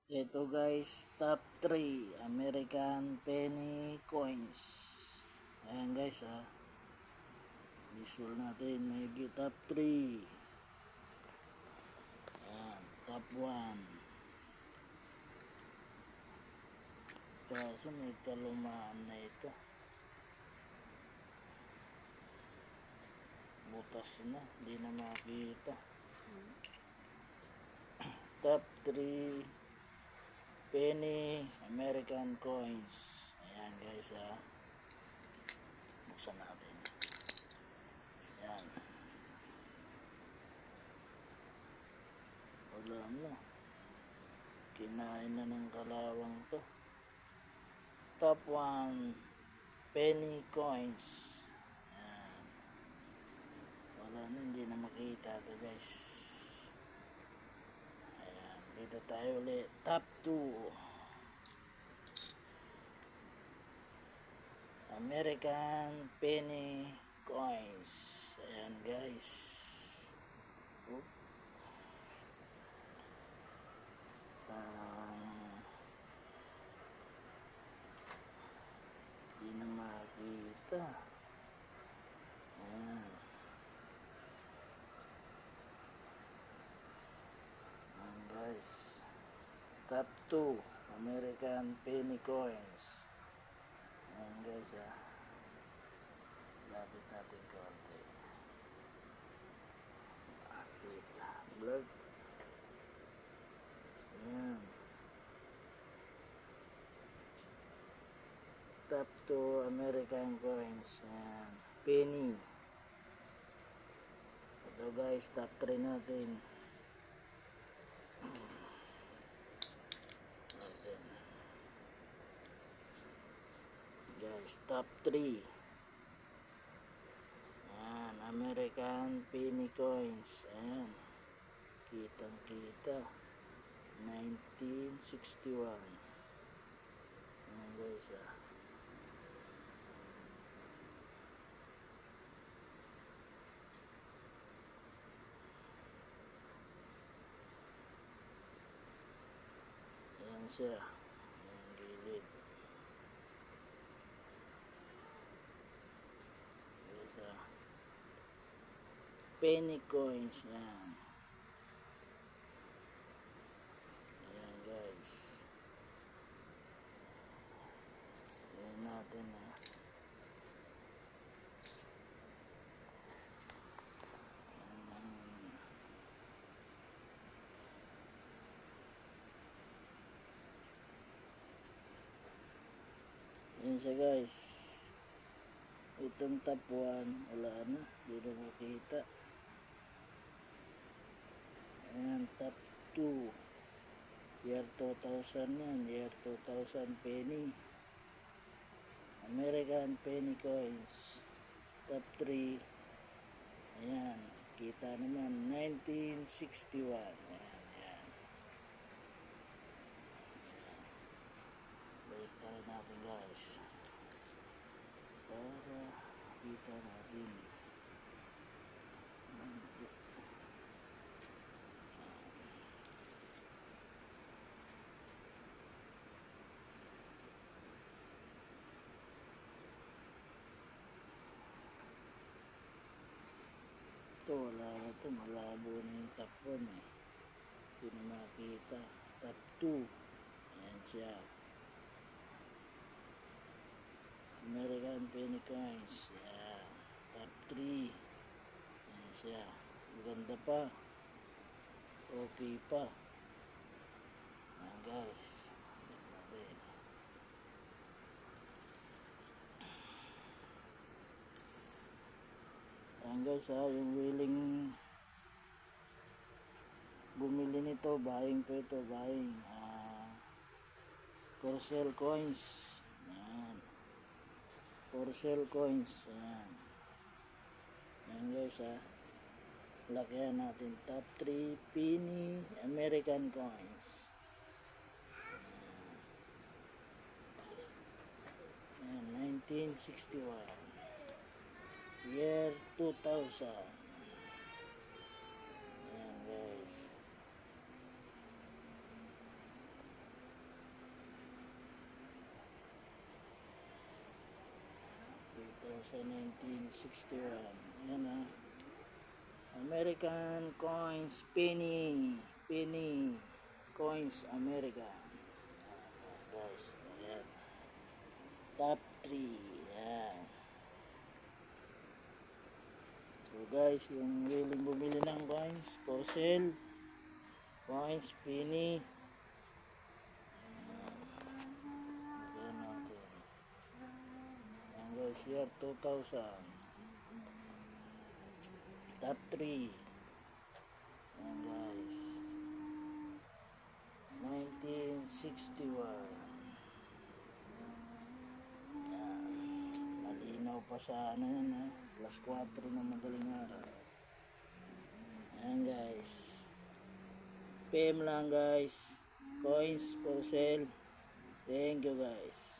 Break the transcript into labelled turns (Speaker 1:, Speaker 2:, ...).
Speaker 1: Ito guys, top 3 American penny coins. Ayan guys visual natin, may top 3. Ayan, top 1. Kaso may kalumaan na ito. Butas na, hindi na makita. Top 3 penny American coins. Ayan guys buksan natin. Ayan, wala na, kinain na ng kalawang to. Top 1 penny coins. Ayan, wala na, hindi na makita to guys. Ayan, dito tayo ulit. Top 2 American penny coins. Ayan guys. Hindi na makita. Ayan. Ayan guys. Top 2 American penny coins. Ayan guys lapit natin konti. Makita. Vlog. Ayan. Top 2 American coins. Ayan. Penny. Ito guys, top 3 natin. Guys, top 3. Ayan, American penny coins. Ayan. Kitang kita. 1961. Ayan guys ayan siya. Ayan gilid. Guys penny coins yan. Ayan guys. Tingnan natin Ayan siya guys. Itong top 1 wala na, hindi na makita. Ayan, top 2 year 2000 yan, year 2000 penny American penny coins. Top 3, ayan, kita naman 1961. Ayan, ayan. Balik tayo natin guys para kita natin. Ito wala na ito, malabo na yung top 1 hindi na makita. Top 2, ayan siya, American penny coins. Ayan. Top 3, ayan siya, maganda pa, okay pa. Ayan guys, natin. Ayan guys yung willing bumili nito, buying po ito, buying for sale coins. Ayan, for sale coins. Ayan, ayan guys lakihan natin. Top 3 penny American coins. Ayan, 1961 year 2000. Ayan guys. 1961. Ayan ha. American coins, penny. Penny coins, America. Guys, ayan. Top 3. Ayan. So guys, yung willing bumili ng coins for sale, coins, penny. Ayan natin. Ayan guys, year 2000. Top 3. Ayan guys. 1961. Ayan. Malinaw pa sa ano yan ha. Plus 4 na madaling araw. Ayan guys. PM lang guys. Coins for sale. Thank you guys.